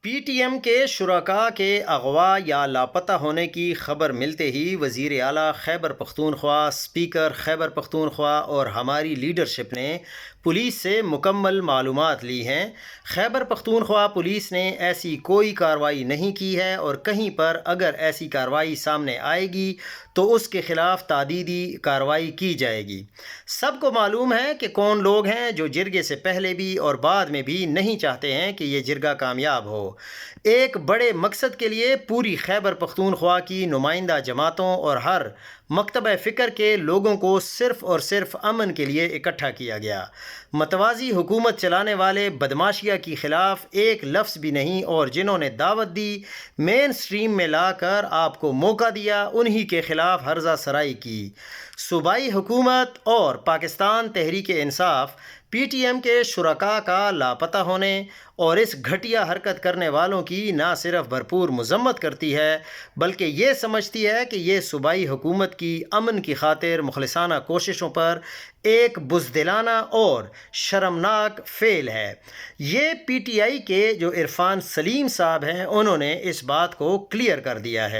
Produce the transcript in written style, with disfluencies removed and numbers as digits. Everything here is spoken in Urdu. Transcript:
پی ٹی ایم کے شرکاء کے اغوا یا لاپتہ ہونے کی خبر ملتے ہی وزیر اعلیٰ خیبر پختونخوا، اسپیکر خیبر پختونخوا اور ہماری لیڈرشپ نے پولیس سے مکمل معلومات لی ہیں۔ خیبر پختونخوا پولیس نے ایسی کوئی کارروائی نہیں کی ہے اور کہیں پر اگر ایسی کارروائی سامنے آئے گی تو اس کے خلاف تادیبی کارروائی کی جائے گی۔ سب کو معلوم ہے کہ کون لوگ ہیں جو جرگے سے پہلے بھی اور بعد میں بھی نہیں چاہتے ہیں کہ یہ جرگہ کامیاب ہو۔ ایک بڑے مقصد کے لیے پوری خیبر پختونخوا کی نمائندہ جماعتوں اور ہر مکتبہ فکر کے لوگوں کو صرف اور صرف امن کے لیے اکٹھا کیا گیا۔ متوازی حکومت چلانے والے بدماشیہ کے خلاف ایک لفظ بھی نہیں، اور جنہوں نے دعوت دی، مین سٹریم میں لا کر آپ کو موقع دیا، انہی کے خلاف ہرزہ سرائی کی۔ صوبائی حکومت اور Pakistan Tehreek Insaf P T M کے شرکاء کا لاپتہ ہونے اور اس گھٹیا حرکت کرنے والوں کی نہ صرف بھرپور مذمت کرتی ہے بلکہ یہ سمجھتی ہے کہ یہ صوبائی حکومت کی امن کی خاطر مخلصانہ کوششوں پر ایک بزدلانہ اور شرمناک فعل ہے۔ یہ پی ٹی آئی کے جو عرفان سلیم صاحب ہیں، انہوں نے اس بات کو کلیئر کر دیا ہے۔